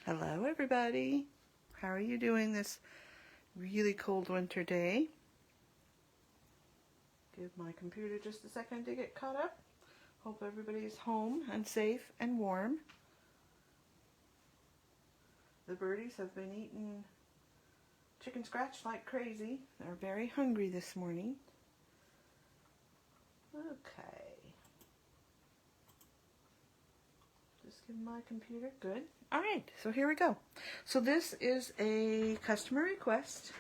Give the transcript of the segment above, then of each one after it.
Hello everybody. How are you doing this really cold winter day? Give my computer just a second to get caught up. Hope everybody's home and safe and warm. The birdies have been eating chicken scratch like crazy. They're very hungry this morning. Okay. Just give my computer, good. All right, so here we go. So this is a customer request,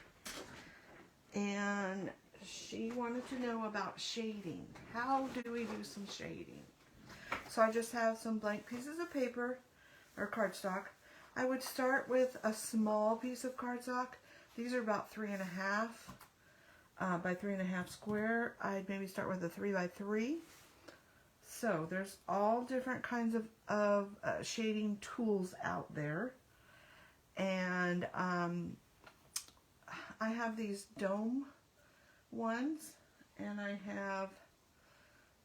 and she wanted to know about shading. How do we do some shading? So I just have some blank pieces of paper or cardstock. I would start with a small piece of cardstock. These are about 3.5 by 3.5 square. I'd maybe start with a 3 by 3. So there's all different kinds of shading tools out there. And I have these dome ones, and I have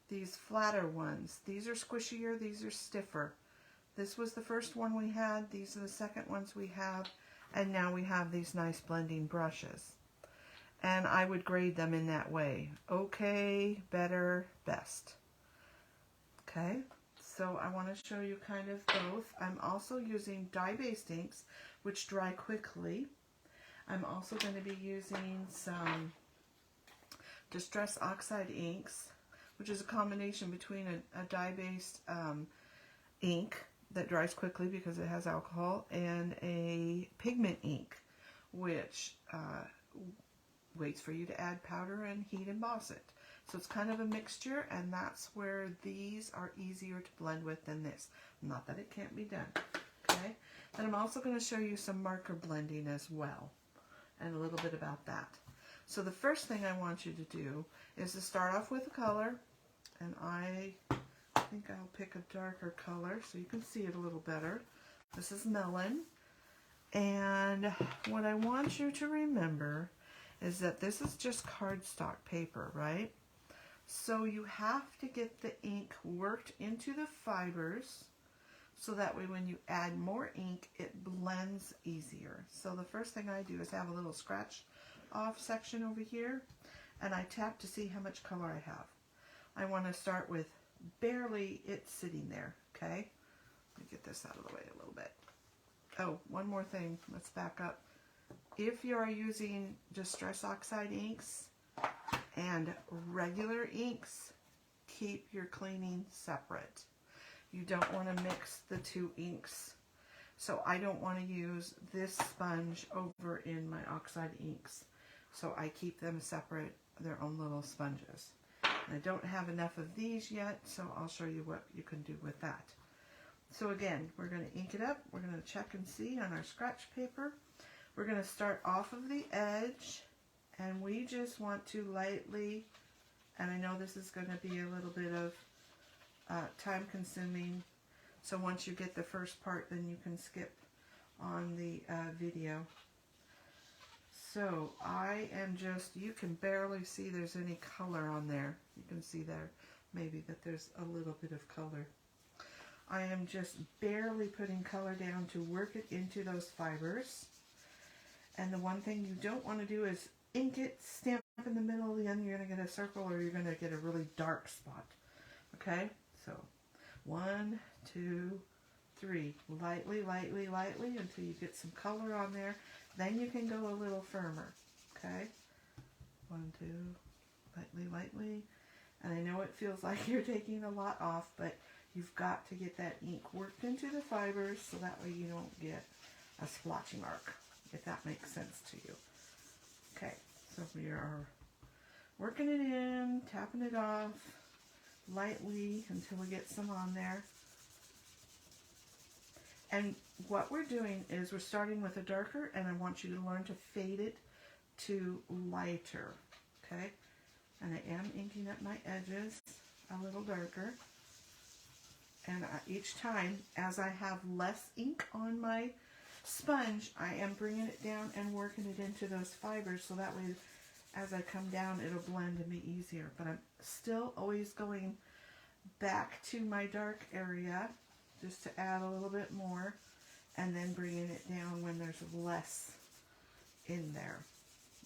these flatter ones. These are squishier, these are stiffer. This was the first one we had, these are the second ones we have, and now we have these nice blending brushes. And I would grade them in that way. Okay, better, best. Okay, so I want to show you kind of both. I'm also using dye-based inks, which dry quickly. I'm also going to be using some Distress Oxide inks, which is a combination between a dye-based ink that dries quickly because it has alcohol, and a pigment ink, which waits for you to add powder and heat emboss it. So it's kind of a mixture, and that's where these are easier to blend with than this. Not that it can't be done. Okay, and I'm also going to show you some marker blending as well, and a little bit about that. So the first thing I want you to do is to start off with a color, and I think I'll pick a darker color so you can see it a little better. This is Melon, and what I want you to remember is that this is just cardstock paper, right? So you have to get the ink worked into the fibers so that way when you add more ink, it blends easier. So the first thing I do is have a little scratch off section over here, and I tap to see how much color I have. I want to start with barely it sitting there, okay? Let me get this out of the way a little bit. Oh, one more thing. Let's back up. If you are using Distress Oxide inks and regular inks, keep your cleaning separate. You don't want to mix the two inks. So I don't want to use this sponge over in my oxide inks. So I keep them separate, their own little sponges. And I don't have enough of these yet, so I'll show you what you can do with that. So again, we're going to ink it up. We're going to check and see on our scratch paper. We're going to start off of the edge, and we just want to lightly, and I know this is going to be a little bit of time consuming, so once you get the first part, then you can skip on the video. So I am just, you can barely see there's any color on there. You can see there maybe that there's a little bit of color. I am just barely putting color down to work it into those fibers. And the one thing you don't want to do is ink it, stamp in the middle, then you're going to get a circle or you're going to get a really dark spot. Okay, so 1, 2, 3, lightly, lightly, lightly until you get some color on there. Then you can go a little firmer. Okay, 1, 2, lightly, lightly. And I know it feels like you're taking a lot off, but you've got to get that ink worked into the fibers so that way you don't get a splotchy mark, if that makes sense to you. Okay, so we are working it in, tapping it off lightly until we get some on there. And what we're doing is we're starting with a darker, and I want you to learn to fade it to lighter, okay? And I am inking up my edges a little darker. And each time, as I have less ink on my sponge, I am bringing it down and working it into those fibers so that way as I come down it'll blend and be easier. But I'm still always going back to my dark area just to add a little bit more and then bringing it down when there's less in there,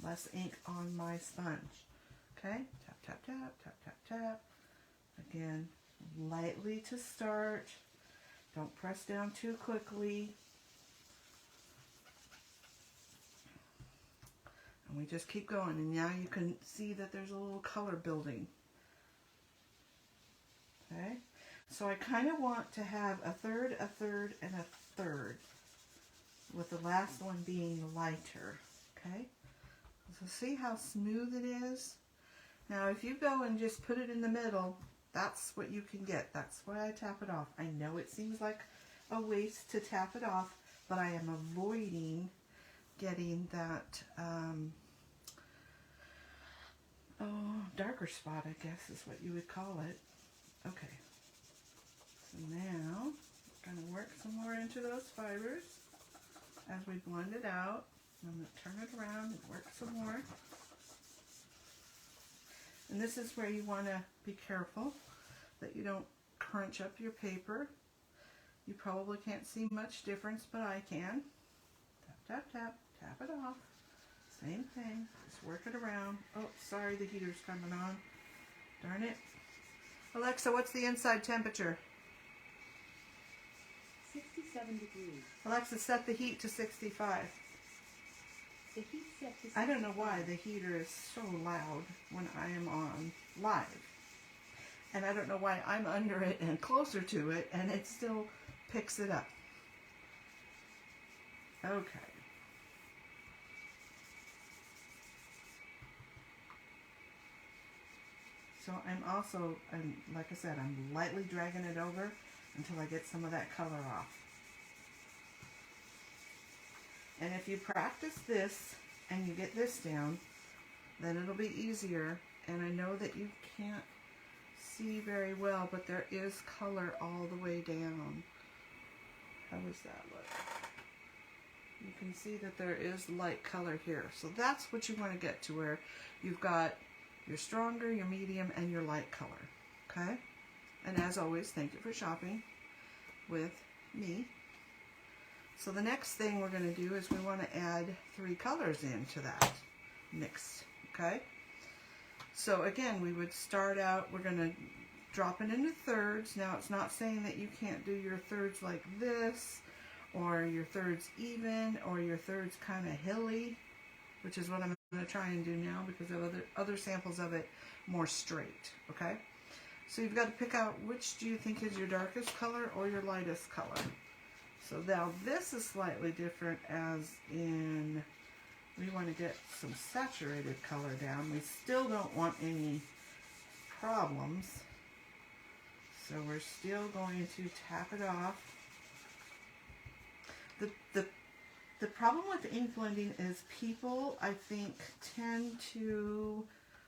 less ink on my sponge. Okay, tap, tap, tap, tap, tap, tap. Again, lightly to start. Don't press down too quickly. And we just keep going, and now you can see that there's a little color building. Okay, so I kind of want to have a third, a third, and a third, with the last one being lighter. Okay, so see how smooth it is? Now if you go and just put it in the middle, that's what you can get. That's why I tap it off. I know it seems like a waste to tap it off, but I am avoiding getting that darker spot, I guess is what you would call it. Okay, so now we're going to work some more into those fibers as we blend it out. I'm going to turn it around and work some more. And this is where you want to be careful that you don't crunch up your paper. You probably can't see much difference, but I can. Tap, tap, tap, tap it off. Same thing, just work it around. Oh, sorry, the heater's coming on. Darn it. Alexa, what's the inside temperature? 67 degrees. Alexa, set the heat to 65. The heat set to 65. I don't know why the heater is so loud when I am on live. And I don't know why I'm under it and closer to it and it still picks it up. Okay. So I'm also, like I said, I'm lightly dragging it over until I get some of that color off. And if you practice this and you get this down, then it'll be easier. And I know that you can't see very well, but there is color all the way down. How does that look? You can see that there is light color here. So that's what you want to get to, where you've got your stronger, your medium, and your light color. Okay? And as always, thank you for shopping with me. So the next thing we're going to do is we want to add 3 colors into that mix. Okay? So again, we would start out, we're going to drop it into thirds. Now it's not saying that you can't do your thirds like this, or your thirds even, or your thirds kind of hilly, which is what I'm going to try and do now because I have other samples of it more straight. Okay? So you've got to pick out which do you think is your darkest color or your lightest color. So now this is slightly different, as in we want to get some saturated color down. We still don't want any problems. So we're still going to tap it off. The problem with ink blending is people, I think, tend to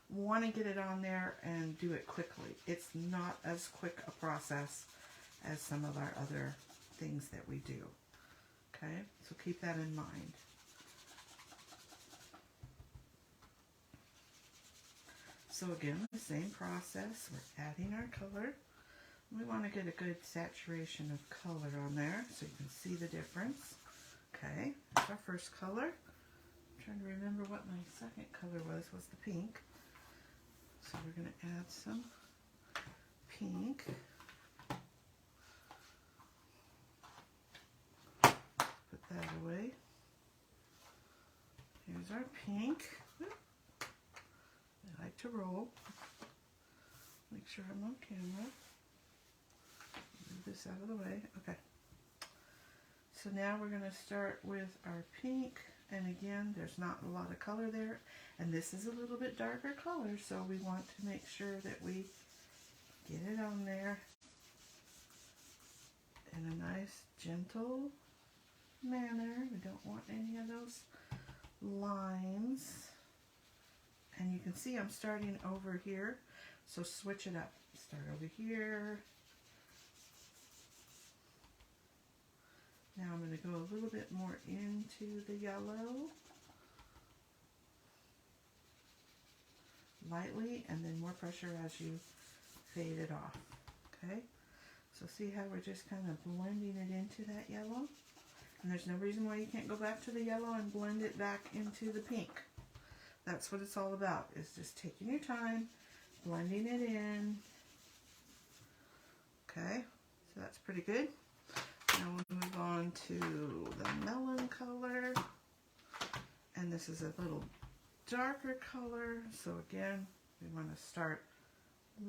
want to get it on there and do it quickly. It's not as quick a process as some of our other things that we do. Okay, so keep that in mind. So again, the same process. We're adding our color. We want to get a good saturation of color on there so you can see the difference. Okay, that's our first color. I'm trying to remember what my second color was the pink. So we're going to add some pink. Put that away. Here's our pink. I like to roll. Make sure I'm on camera. Move this out of the way. Okay. So now we're going to start with our pink. And again, there's not a lot of color there. And this is a little bit darker color, so we want to make sure that we get it on there in a nice, gentle manner. We don't want any of those lines. And you can see I'm starting over here, so switch it up. Start over here. Now I'm going to go a little bit more into the yellow. Lightly, and then more pressure as you fade it off. Okay? So see how we're just kind of blending it into that yellow? And there's no reason why you can't go back to the yellow and blend it back into the pink. That's what it's all about, is just taking your time, blending it in. Okay, so that's pretty good. Now we'll move on to the melon color. And this is a little darker color. So again, we want to start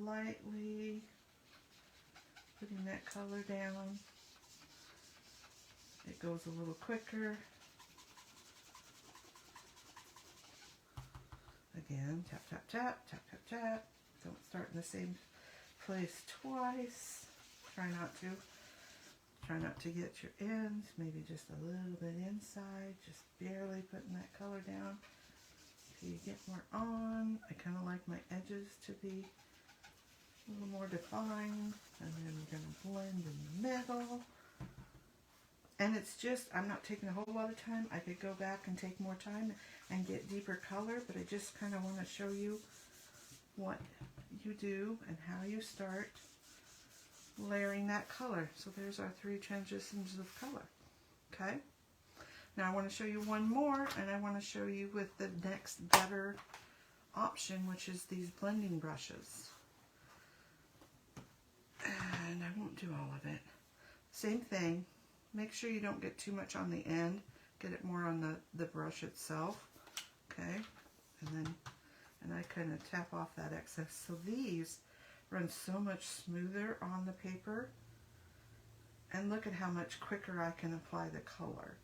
lightly putting that color down. It goes a little quicker. Again, tap, tap, tap, tap, tap, tap. Don't start in the same place twice. Try not to get your ends, maybe just a little bit inside, just barely putting that color down till you get more on. I kind of like my edges to be a little more defined, and then we're going to blend in the middle. And it's just, I'm not taking a whole lot of time. I could go back and take more time and get deeper color, but I just kind of want to show you what you do and how you start layering that color. So there's our 3 transitions of color. Okay. Now I want to show you one more, and I want to show you with the next better option, which is these blending brushes. And I won't do all of it. Same thing. Make sure you don't get too much on the end. Get it more on the brush itself. Okay. And I kind of tap off that excess. So these run so much smoother on the paper. And look at how much quicker I can apply the color.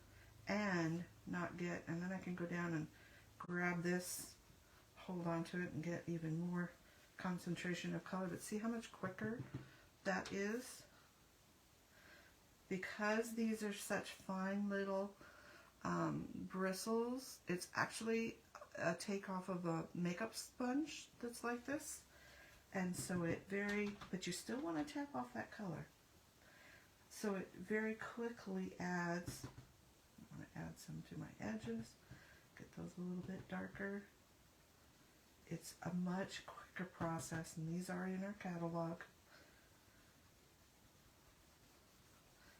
And not get, and then I can go down and grab this, hold on to it, and get even more concentration of color. But see how much quicker that is? Because these are such fine little bristles, it's actually a takeoff of a makeup sponge that's like this. And so it but you still want to tap off that color. So it very quickly adds, I want to add some to my edges, get those a little bit darker. It's a much quicker process, and these are in our catalog.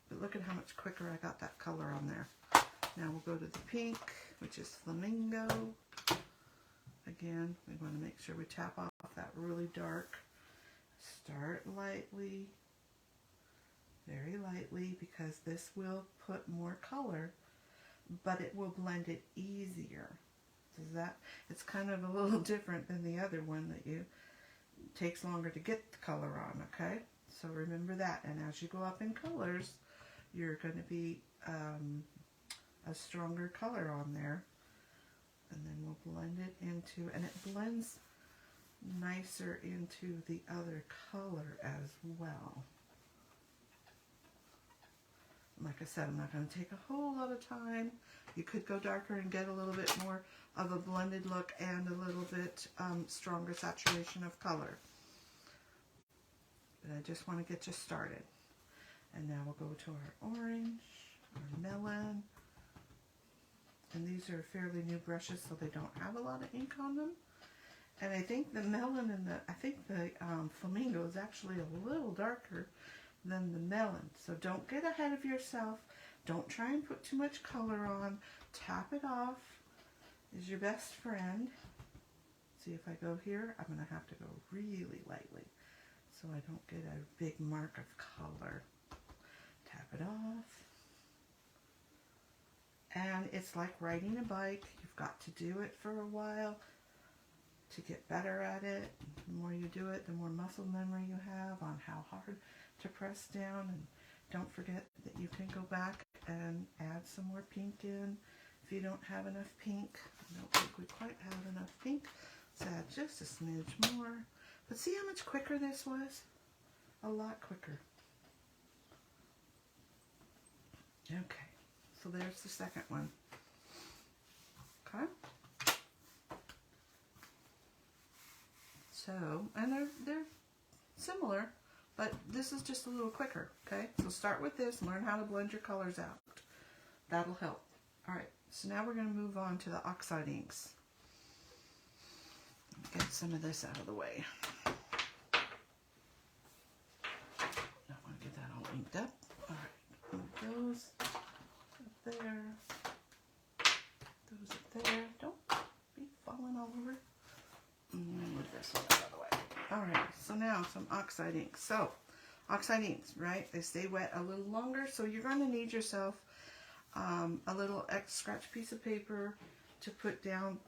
But look at how much quicker I got that color on there. Now we'll go to the pink, which is Flamingo. Again, we want to make sure we tap off that really dark. Start lightly, very lightly, because this will put more color, but it will blend it easier. It's kind of a little different than the other one that takes longer to get the color on, okay? So remember that. And as you go up in colors, you're going to be a stronger color on there. And then we'll blend it into, and it blends nicer into the other color as well. Like I said, I'm not going to take a whole lot of time. You could go darker and get a little bit more of a blended look and a little bit stronger saturation of color. But I just want to get you started. And now we'll go to our orange, our melon. And these are fairly new brushes, so they don't have a lot of ink on them. And I think the melon and the flamingo is actually a little darker than the melon. So don't get ahead of yourself. Don't try and put too much color on. Tap it off is your best friend. See, if I go here, I'm going to have to go really lightly so I don't get a big mark of color. Tap it off. And it's like riding a bike. You've got to do it for a while to get better at it. The more you do it, the more muscle memory you have on how hard to press down. And don't forget that you can go back and add some more pink in if you don't have enough pink. I don't think we quite have enough pink. Let's add just a smidge more. But see how much quicker this was? A lot quicker. Okay, so there's the second one. Okay. So, and they're similar, but this is just a little quicker, okay? So start with this and learn how to blend your colors out. That'll help. All right, so now we're going to move on to the oxide inks. Get some of this out of the way. I want to get that all inked up. All right, move those. there. Those up there. Don't be falling all over. Move this one out of the way. Alright, so now some oxide ink. So, oxide inks, right? They stay wet a little longer, so you're going to need yourself a little scratch piece of paper to put down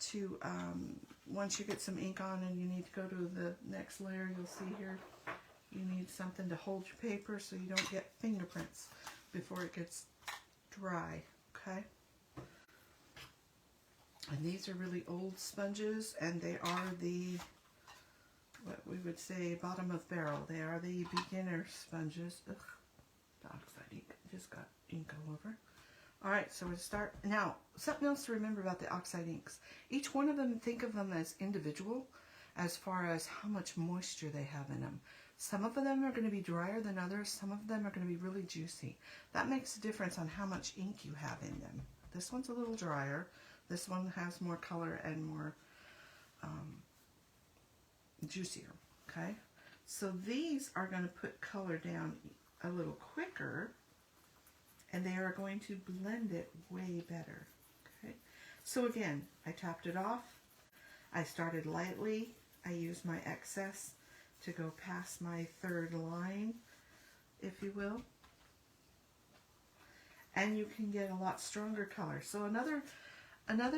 to, once you get some ink on and you need to go to the next layer, you'll see here, you need something to hold your paper so you don't get fingerprints before it gets dry, okay? And these are really old sponges, and they are the, what we would say, bottom of barrel. They are the beginner sponges. Ugh, the oxide ink just got ink all over. Alright, so we start. Now, something else to remember about the oxide inks. Each one of them, think of them as individual as far as how much moisture they have in them. Some of them are going to be drier than others. Some of them are going to be really juicy. That makes a difference on how much ink you have in them. This one's a little drier. This one has more color and more juicier, okay? So these are going to put color down a little quicker, and they are going to blend it way better, okay? So again, I tapped it off. I started lightly. I used my excess to go past my third line, if you will. And you can get a lot stronger color. So another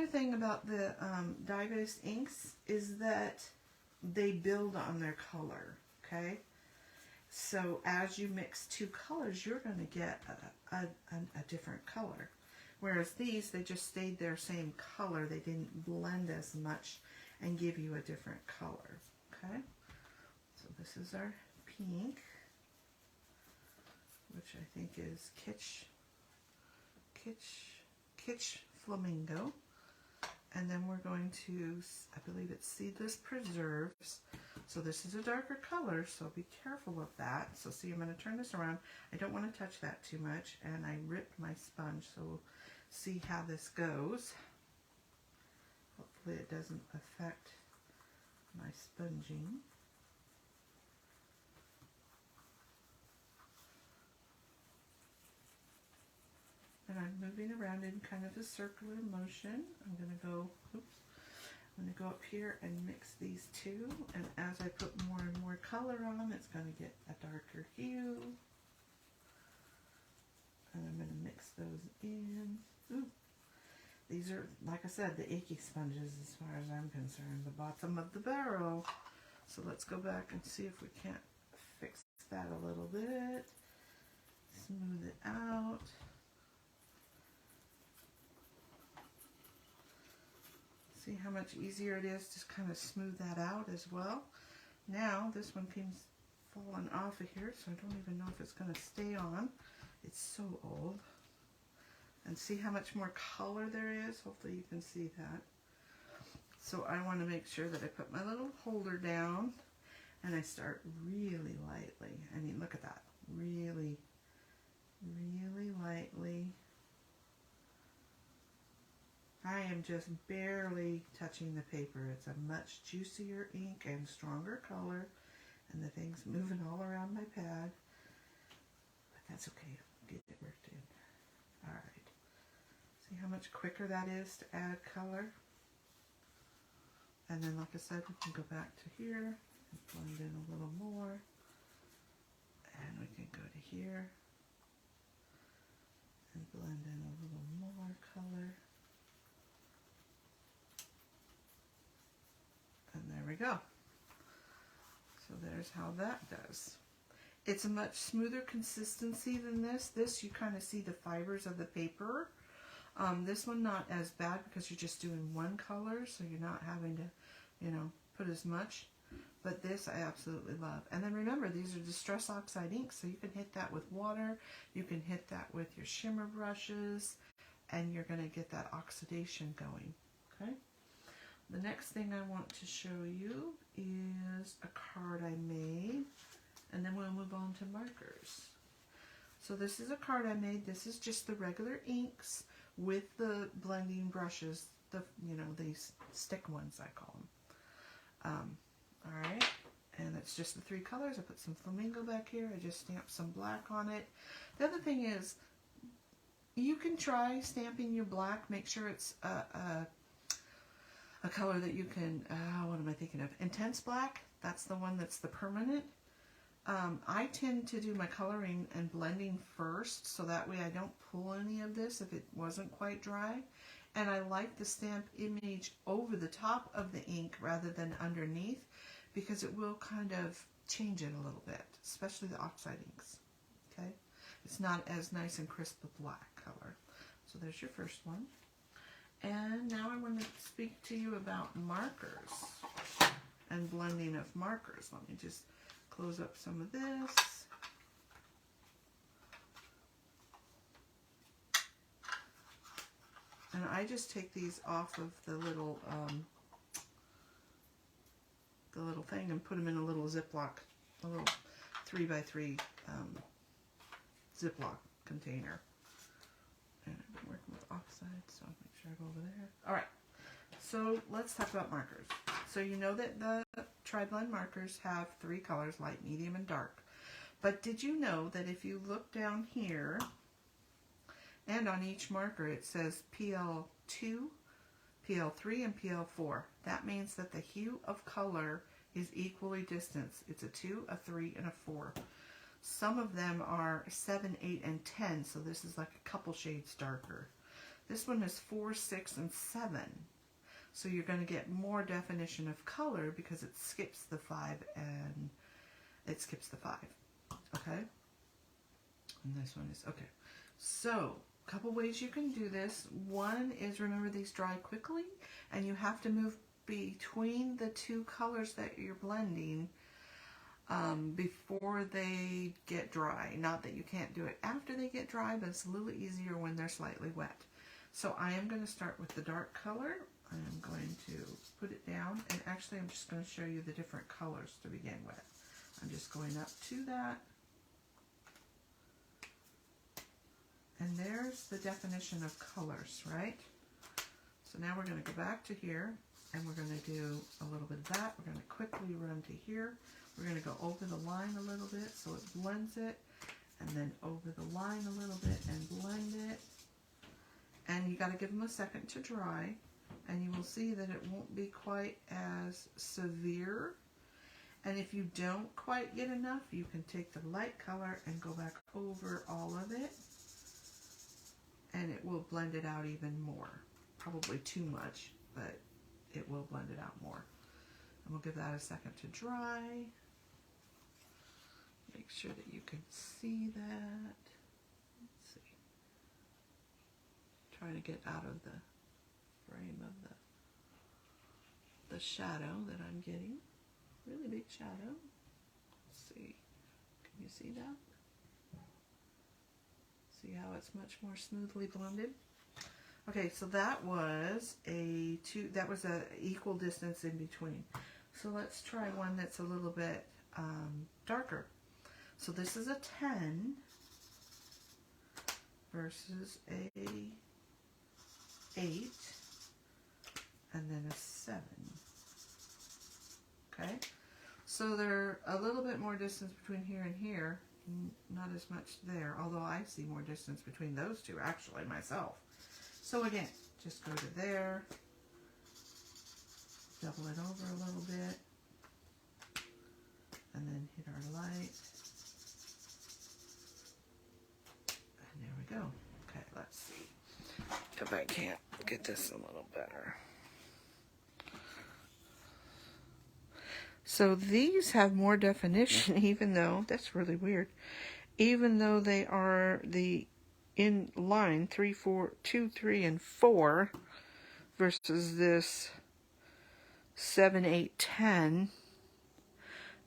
thing about the dye-based inks is that they build on their color, okay? So as you mix two colors, you're going to get a different color. Whereas these, they just stayed their same color. They didn't blend as much and give you a different color, okay? So this is our pink, which I think is Kitsch Flamingo. And then we're going to, I believe it's Seedless Preserves. So this is a darker color, so be careful of that. So see, I'm going to turn this around. I don't want to touch that too much, and I ripped my sponge, so we'll see how this goes. Hopefully it doesn't affect my sponging. And I'm moving around in kind of a circular motion. I'm going to go, I'm going to go up here and mix these two. And as I put more and more color on, it's going to get a darker hue. And I'm going to mix those in. Ooh. These are, like I said, the icky sponges as far as I'm concerned, the bottom of the barrel. So let's go back and see if we can't fix that a little bit. Smooth it out. See how much easier it is to kind of smooth that out as well. Now this one keeps falling off of here, so I don't even know if it's going to stay on. It's so old. And see how much more color there is? Hopefully you can see that. So I want to make sure that I put my little holder down and I start really lightly. I mean, look at that. Really, really lightly. I am just barely touching the paper. It's a much juicier ink and stronger color, and the thing's moving all around my pad, but that's okay. Get it worked in. All right. See how much quicker that is to add color? And then, like I said, we can go back to here and blend in a little more, and we can go to here and blend in a little more color. And there we go. So there's how that does. It's a much smoother consistency than this. This, you kind of see the fibers of the paper. This one not as bad because you're just doing one color, so you're not having to, you know, put as much. But this I absolutely love. And then remember, these are Distress Oxide inks, so you can hit that with water. You can hit that with your shimmer brushes, and you're going to get that oxidation going. Okay? The next thing I want to show you is a card I made, and then we'll move on to markers. So this is a card I made. This is just the regular inks with the blending brushes, these stick ones I call them. Alright, and it's just the three colors. I put some flamingo back here. I just stamped some black on it. The other thing is, You can try stamping your black. Make sure it's a color that you can, what am I thinking of? Intense black. That's the one that's the permanent. I tend to do my coloring and blending first, so that way I don't pull any of this if it wasn't quite dry. And I like the stamp image over the top of the ink rather than underneath, because it will kind of change it a little bit, especially the oxide inks. Okay, it's not as nice and crisp a black color. So there's your first one. And now I want to speak to you about markers and blending of markers. Let me just close up some of this. And I just take these off of the little thing and put them in a little Ziploc, a little 3x3 Ziploc container. And I've been working with oxide, so I'll make sure I go over there. All right, so let's talk about markers. So you know that the Tri-Blend markers have 3 colors, light, medium, and dark. But did you know that if you look down here, and on each marker it says PL2, PL3, and PL4. That means that the hue of color is equally distanced. It's a 2, a 3, and a 4. Some of them are 7, 8, and 10, so this is like a couple shades darker. This one is 4, 6, and 7. So you're going to get more definition of color because it skips the 5 and it skips the 5. Okay? And this one is, okay. So, a couple ways you can do this. One is, remember, these dry quickly, and you have to move between the 2 colors that you're blending before they get dry. Not that you can't do it after they get dry, but it's a little easier when they're slightly wet. So I am going to start with the dark color. I'm going to put it down, and actually I'm just going to show you the different colors to begin with. I'm just going up to that. And there's the definition of colors, right? So now we're going to go back to here, and we're going to do a little bit of that. We're going to quickly run to here. We're going to go over the line a little bit so it blends it, and then over the line a little bit and blend it. And you got to give them a second to dry, and you will see that it won't be quite as severe. And if you don't quite get enough, you can take the light color and go back over all of it, and it will blend it out even more. Probably too much, but it will blend it out more. And we'll give that a second to dry. Make sure that you can see that. Let's see. Trying to get out of the frame of the shadow that I'm getting. Really big shadow. Let's see. Can you see that? See how it's much more smoothly blended? Okay, so that was a equal distance in between. So let's try one that's a little bit darker. So this is a 10 versus a 8 and then a 7. Okay, so they're a little bit more distance between here and here, not as much there, although I see more distance between those two actually myself. So again, just go to there, double it over a little bit, and then hit our light, and there we go. Okay, let's see if I can't get this a little better. So these have more definition, even though, that's really weird, even though they are the in line 3, 4, 2, 3, and 4 versus this 7, 8, 10.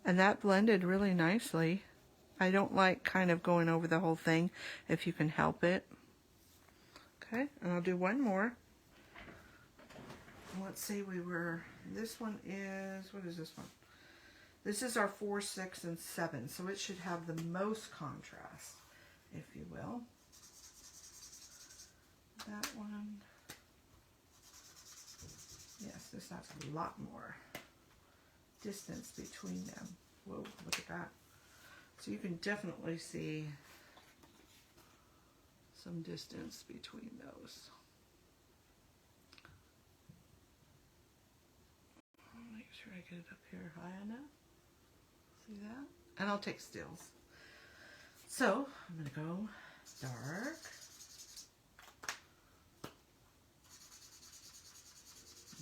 And that blended really nicely. I don't like kind of going over the whole thing if you can help it. Okay, and I'll do one more. Let's see, this one is, what is this one? This is our 4, 6, and 7, so it should have the most contrast, if you will. That one, yes, this has a lot more distance between them. Whoa, look at that. So you can definitely see some distance between those. I'll make sure I get it up here high enough. See that? And I'll take stills. So I'm going to go dark,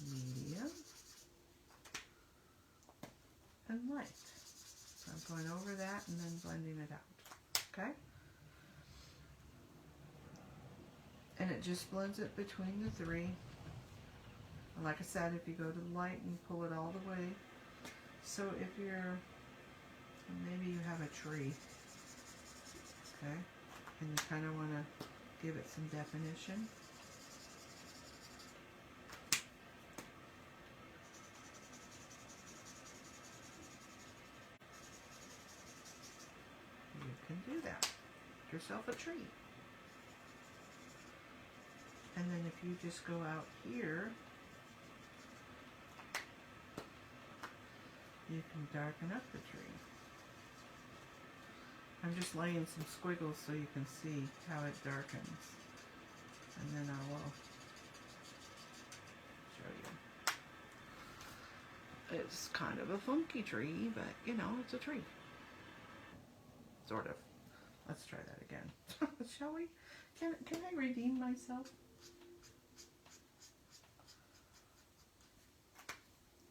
medium, and light. So I'm going over that and then blending it out. Okay? And it just blends it between the three. And like I said, if you go to the light and pull it all the way. So if you're, maybe you have a tree, okay, and you kind of want to give it some definition. You can do that. Get yourself a tree. And then if you just go out here, you can darken up the tree. I'm just laying some squiggles so you can see how it darkens. And then I will show you. It's kind of a funky tree, but you know, it's a tree. Sort of. Let's try that again. Shall we? Can I redeem myself?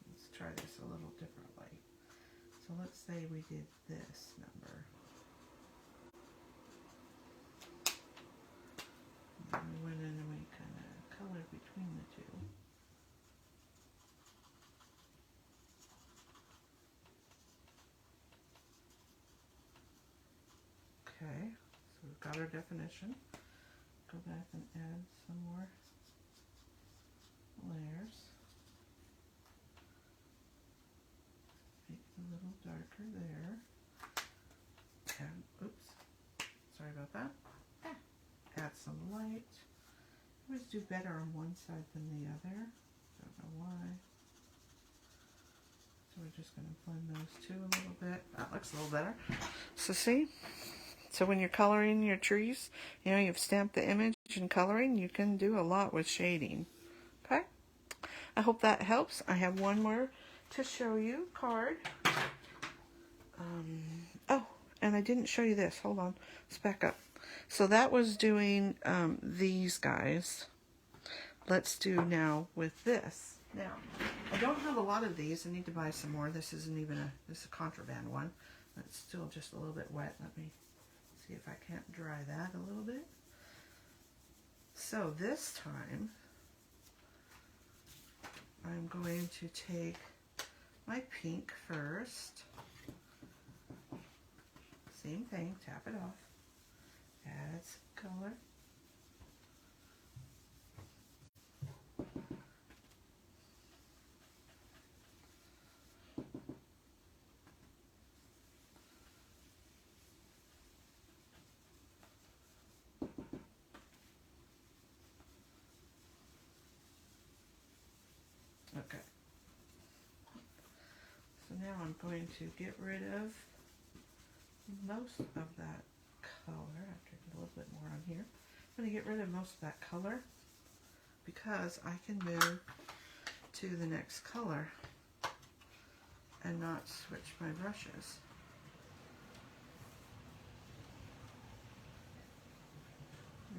Let's try this a little differently. So let's say we did this number. And we went in and we kind of colored between the two. Okay, so we've got our definition. Go back and add some more layers. Make it a little darker there. And, oops, sorry about that. Add some light. I always do better on one side than the other. Don't know why. So we're just going to blend those two a little bit. That looks a little better. So see? So when you're coloring your trees, you know, you've stamped the image and coloring, you can do a lot with shading. Okay? I hope that helps. I have one more to show you, card. Oh, and I didn't show you this. Hold on. Let's back up. So that was doing these guys. Let's do now with this. Now, I don't have a lot of these. I need to buy some more. This isn't even this is a contraband one. It's still just a little bit wet. Let me see if I can't dry that a little bit. So this time, I'm going to take my pink first. Same thing, tap it off. Add some color. Okay. So now I'm going to get rid of most of that color. I have to get a little bit more on here. I'm going to get rid of most of that color because I can move to the next color and not switch my brushes.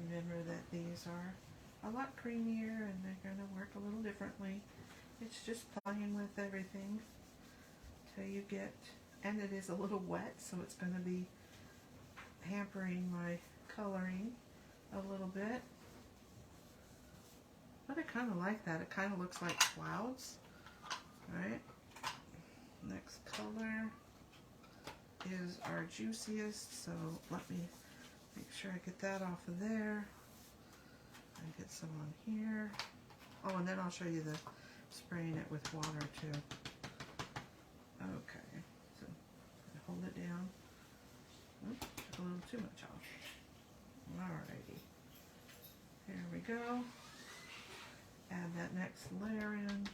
Remember that these are a lot creamier and they're going to work a little differently. It's just playing with everything till you get, and it is a little wet, so it's going to be hampering my coloring a little bit. But I kind of like that. It kind of looks like clouds. Alright. Next color is our juiciest, so let me make sure I get that off of there. And get some on here. Oh, and then I'll show you the spraying it with water too. Okay, so hold it down. Oops, took a little too much off. Alrighty, here we go. Add that next layer in.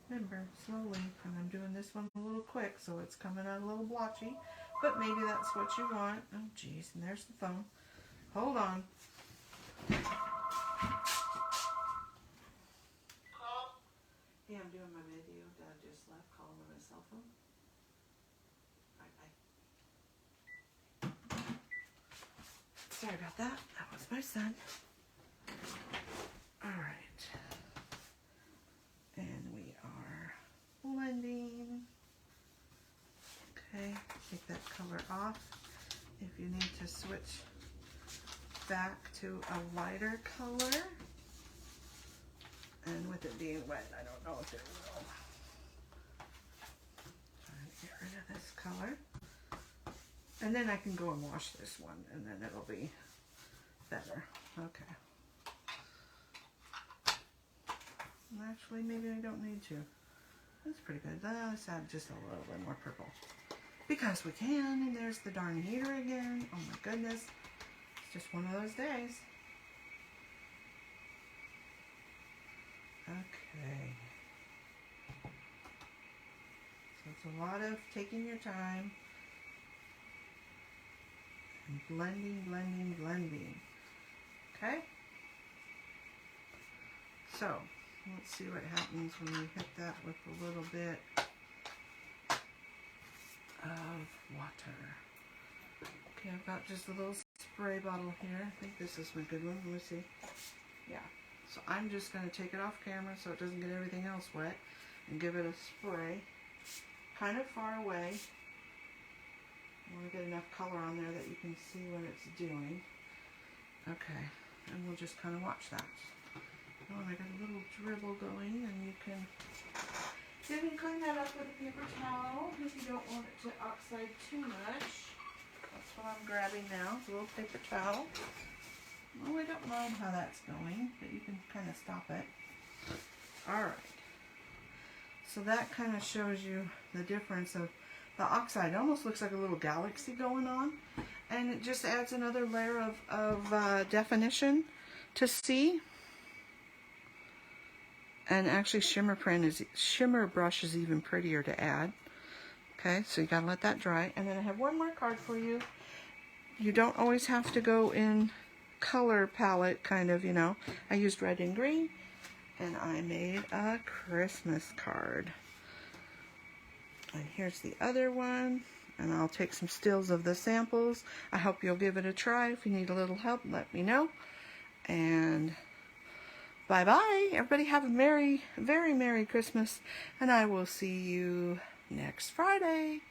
Remember, slowly, and I'm doing this one a little quick, so it's coming out a little blotchy, but maybe that's what you want. Oh geez, and there's the phone. Hold on. Yeah, I'm doing my video. Dad just left calling on his cell phone. Bye. Sorry about that. That was my son. Alright. And we are blending. Okay, take that color off. If you need to switch back to a lighter color, and with it being wet, I don't know if it will. Trying to get rid of this color. And then I can go and wash this one, and then it'll be better. Okay. Actually, maybe I don't need to. That's pretty good. Let's add just a little bit more purple. Because we can, and there's the darn heater again. Oh my goodness. It's just one of those days. Okay. So it's a lot of taking your time and blending, blending, blending. Okay? So, let's see what happens when we hit that with a little bit of water. Okay, I've got just a little spray bottle here. I think this is my good one. Let me see. Yeah. So I'm just going to take it off camera so it doesn't get everything else wet and give it a spray kind of far away. I want to get enough color on there that you can see what it's doing. Okay, and we'll just kind of watch that. Oh, and I got a little dribble going, and you can clean that up with a paper towel if you don't want it to oxide too much. That's what I'm grabbing now, is a little paper towel. Oh, I don't mind how that's going, but you can kind of stop it. Alright. So that kind of shows you the difference of the oxide. It almost looks like a little galaxy going on. And it just adds another layer of definition to see. And actually shimmer brush is even prettier to add. Okay, so you gotta let that dry. And then I have one more card for you. You don't always have to go in color palette, kind of, you know. I used red and green, and I made a Christmas card. And here's the other one, and I'll take some stills of the samples. I hope you'll give it a try. If you need a little help, let me know. And bye-bye. Everybody have a very Merry Christmas, and I will see you next Friday.